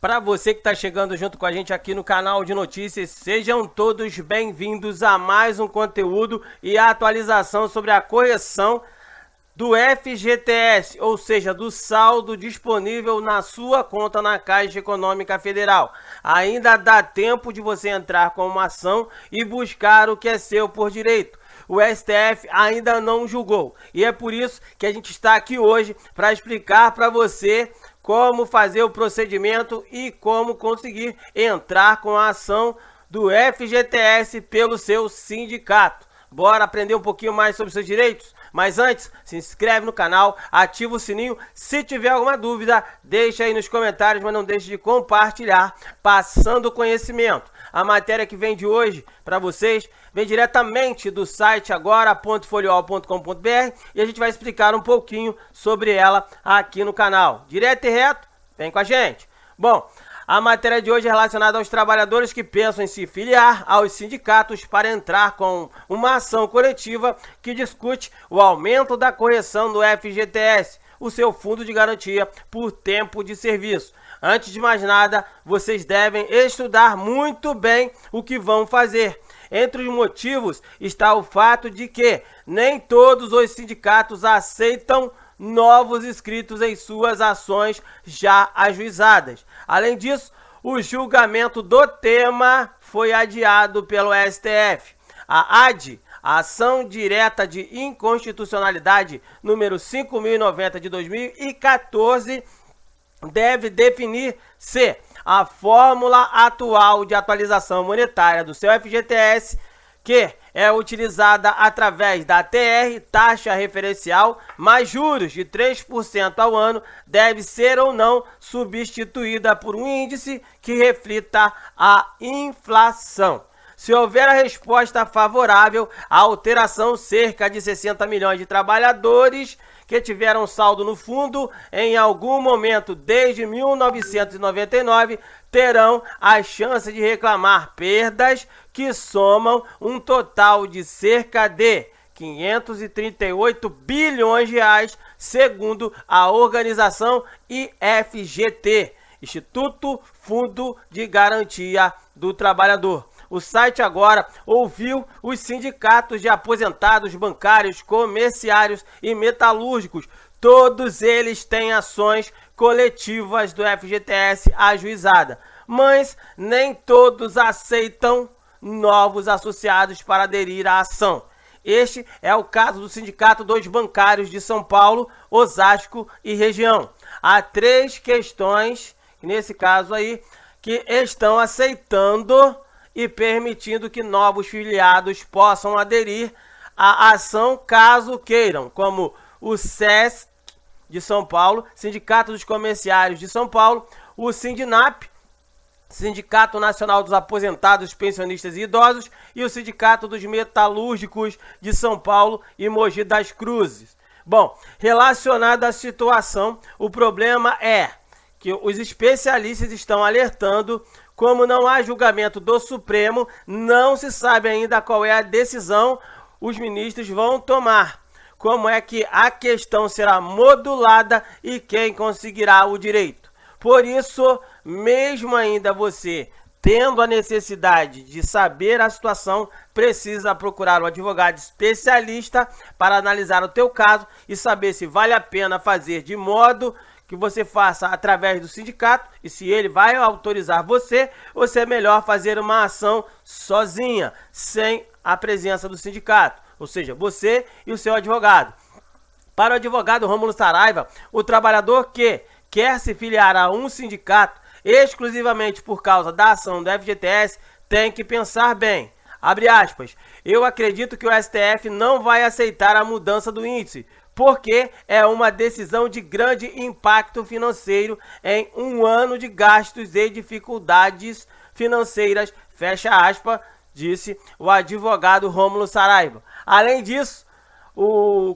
Para você que está chegando junto com a gente aqui no canal de notícias, sejam todos bem-vindos a mais um conteúdo e a atualização sobre a correção do FGTS, ou seja, do saldo disponível na sua conta na Caixa Econômica Federal. Ainda dá tempo de você entrar com uma ação e buscar o que é seu por direito. O STF ainda não julgou e é por isso que a gente está aqui hoje para explicar para você como fazer o procedimento e como conseguir entrar com a ação do FGTS pelo seu sindicato. Bora aprender um pouquinho mais sobre seus direitos? Mas antes, se inscreve no canal, ativa o sininho. Se tiver alguma dúvida, deixa aí nos comentários, mas não deixe de compartilhar, passando o conhecimento. A matéria que vem de hoje para vocês vem diretamente do site agora.foliol.com.br e a gente vai explicar um pouquinho sobre ela aqui no canal. Direto e reto, vem com a gente. Bom, a matéria de hoje é relacionada aos trabalhadores que pensam em se filiar aos sindicatos para entrar com uma ação coletiva que discute o aumento da correção do FGTS, o seu fundo de garantia por tempo de serviço. Antes de mais nada, vocês devem estudar muito bem o que vão fazer. Entre os motivos está o fato de que nem todos os sindicatos aceitam novos inscritos em suas ações já ajuizadas. Além disso, o julgamento do tema foi adiado pelo STF. A ADI, a Ação Direta de Inconstitucionalidade número 5.090 de 2014, deve definir se a fórmula atual de atualização monetária do seu FGTS, que é utilizada através da TR, taxa referencial, mais juros de 3% ao ano, deve ser ou não substituída por um índice que reflita a inflação. Se houver a resposta favorável à alteração, cerca de 60 milhões de trabalhadores que tiveram saldo no fundo em algum momento desde 1999 terão a chance de reclamar perdas que somam um total de cerca de 538 bilhões de reais, segundo a organização IFGT, Instituto Fundo de Garantia do Trabalhador. O site agora ouviu os sindicatos de aposentados bancários, comerciários e metalúrgicos. Todos eles têm ações coletivas do FGTS ajuizada, mas nem todos aceitam novos associados para aderir à ação. Este é o caso do Sindicato dos Bancários de São Paulo, Osasco e região. Há 3 questões, nesse caso aí, que estão aceitando e permitindo que novos filiados possam aderir à ação caso queiram, como o SESC de São Paulo, Sindicato dos Comerciários de São Paulo, o Sindinap, Sindicato Nacional dos Aposentados, Pensionistas e Idosos, e o Sindicato dos Metalúrgicos de São Paulo e Mogi das Cruzes. Bom, relacionado à situação, o problema é que os especialistas estão alertando. Como não há julgamento do Supremo, não se sabe ainda qual é a decisão os ministros vão tomar. Como é que a questão será modulada e quem conseguirá o direito. Por isso, mesmo ainda você tendo a necessidade de saber a situação, precisa procurar um advogado especialista para analisar o teu caso e saber se vale a pena fazer de modo que você faça através do sindicato e se ele vai autorizar você, ou se é melhor fazer uma ação sozinha, sem a presença do sindicato, ou seja, você e o seu advogado. Para o advogado Rômulo Saraiva, o trabalhador que quer se filiar a um sindicato exclusivamente por causa da ação do FGTS tem que pensar bem. Abre aspas, eu acredito que o STF não vai aceitar a mudança do índice, porque é uma decisão de grande impacto financeiro em um ano de gastos e dificuldades financeiras, fecha aspas, disse o advogado Rômulo Saraiva. Além disso,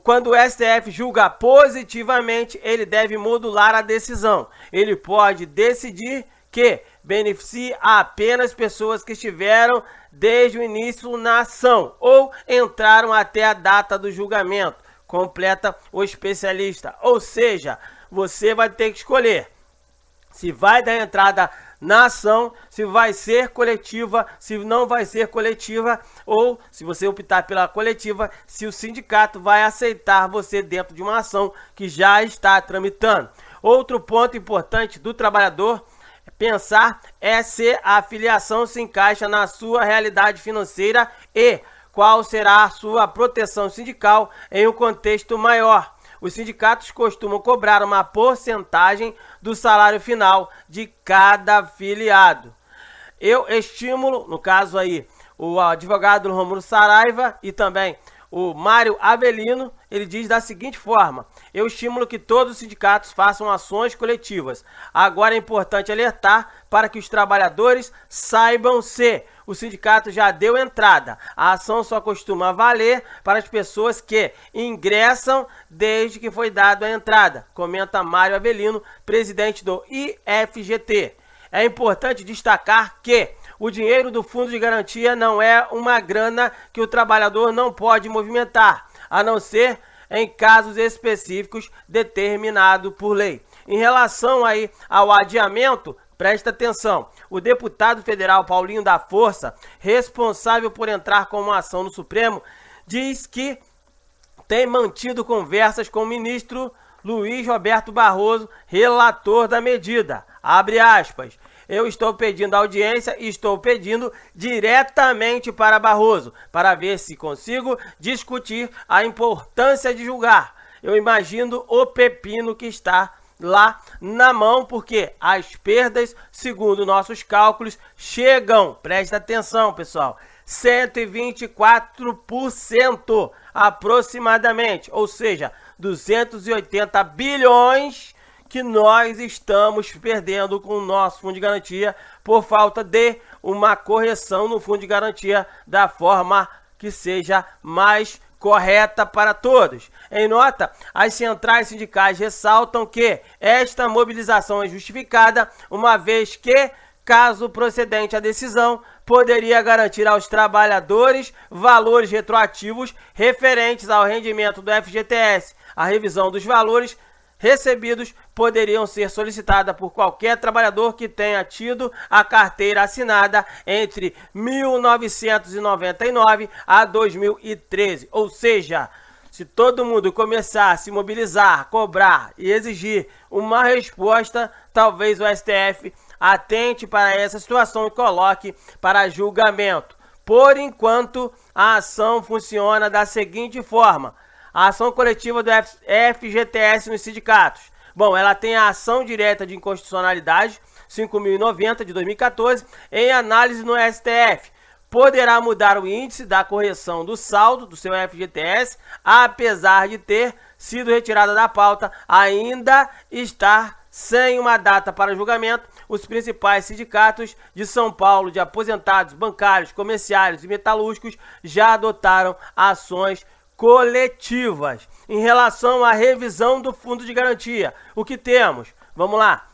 quando o STF julga positivamente, ele deve modular a decisão. Ele pode decidir que beneficie apenas pessoas que estiveram desde o início na ação ou entraram até a data do julgamento, completa o especialista. Ou seja, você vai ter que escolher se vai dar entrada na ação, se vai ser coletiva, se não vai ser coletiva, ou se você optar pela coletiva, se o sindicato vai aceitar você dentro de uma ação que já está tramitando. Outro ponto importante do trabalhador pensar é se a filiação se encaixa na sua realidade financeira e qual será a sua proteção sindical em um contexto maior. Os sindicatos costumam cobrar uma porcentagem do salário final de cada afiliado. Eu estimulo, no caso aí, o advogado Rômulo Saraiva e também o Mário Avelino, ele diz da seguinte forma: eu estimulo que todos os sindicatos façam ações coletivas. Agora é importante alertar para que os trabalhadores saibam se o sindicato já deu entrada. A ação só costuma valer para as pessoas que ingressam desde que foi dada a entrada, comenta Mário Avelino, presidente do IFGT. É importante destacar que o dinheiro do Fundo de Garantia não é uma grana que o trabalhador não pode movimentar, a não ser em casos específicos determinados por lei. Em relação aí ao adiamento, presta atenção, o deputado federal Paulinho da Força, responsável por entrar com uma ação no Supremo, diz que tem mantido conversas com o ministro Luiz Roberto Barroso, relator da medida. Abre aspas. Eu estou pedindo audiência e estou pedindo diretamente para Barroso, para ver se consigo discutir a importância de julgar. Eu imagino o pepino que está lá na mão, porque as perdas, segundo nossos cálculos, chegam, presta atenção pessoal, 124% aproximadamente, ou seja, 280 bilhões que nós estamos perdendo com o nosso fundo de garantia por falta de uma correção no fundo de garantia da forma que seja mais correta para todos. Em nota, as centrais sindicais ressaltam que esta mobilização é justificada, uma vez que, caso procedente a decisão, poderia garantir aos trabalhadores valores retroativos referentes ao rendimento do FGTS. A revisão dos valores recebidos poderiam ser solicitada por qualquer trabalhador que tenha tido a carteira assinada entre 1999 a 2013. Ou seja, se todo mundo começar a se mobilizar, cobrar e exigir uma resposta, talvez o STF atente para essa situação e coloque para julgamento. Por enquanto, a ação funciona da seguinte forma: a ação coletiva do FGTS nos sindicatos. Bom, ela tem a ação direta de inconstitucionalidade 5.090 de 2014 em análise no STF. Poderá mudar o índice da correção do saldo do seu FGTS, apesar de ter sido retirada da pauta, ainda estar sem uma data para julgamento. Os principais sindicatos de São Paulo de aposentados, bancários, comerciários e metalúrgicos já adotaram ações coletivas. Em relação à revisão do fundo de garantia, o que temos? Vamos lá.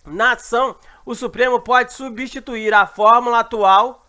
Na ação, o Supremo pode substituir a fórmula atual,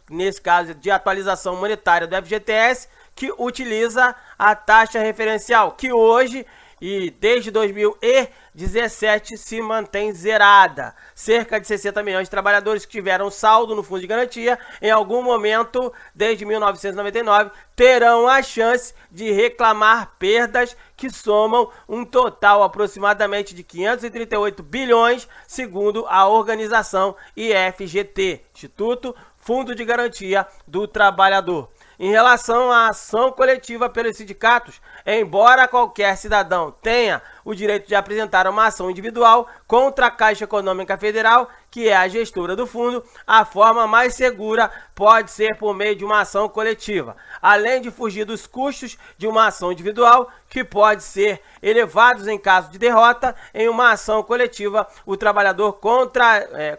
nesse caso de atualização monetária do FGTS, que utiliza a taxa referencial, que hoje e desde 2017 se mantém zerada. Cerca de 60 milhões de trabalhadores que tiveram saldo no fundo de garantia em algum momento desde 1999 terão a chance de reclamar perdas que somam um total aproximadamente de 538 bilhões, segundo a organização IFGT, Instituto Fundo de Garantia do Trabalhador. Em relação à ação coletiva pelos sindicatos, embora qualquer cidadão tenha o direito de apresentar uma ação individual contra a Caixa Econômica Federal, que é a gestora do fundo, a forma mais segura pode ser por meio de uma ação coletiva, além de fugir dos custos de uma ação individual, que pode ser elevados em caso de derrota. Em uma ação coletiva, o trabalhador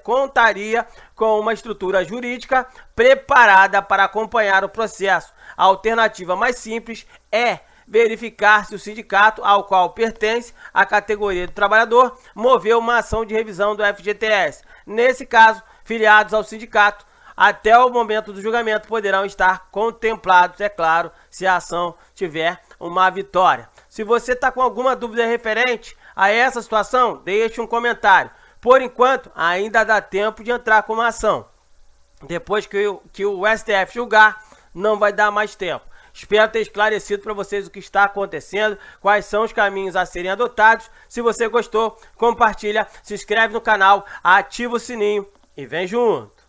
contaria com uma estrutura jurídica preparada para acompanhar o processo. A alternativa mais simples é verificar se o sindicato ao qual pertence a categoria do trabalhador moveu uma ação de revisão do FGTS. Nesse caso, filiados ao sindicato, até o momento do julgamento, poderão estar contemplados, é claro, se a ação tiver uma vitória. Se você está com alguma dúvida referente a essa situação, deixe um comentário. Por enquanto, ainda dá tempo de entrar com uma ação. Depois que o STF julgar, não vai dar mais tempo. Espero ter esclarecido para vocês o que está acontecendo, quais são os caminhos a serem adotados. Se você gostou, compartilha, se inscreve no canal, ativa o sininho e vem junto.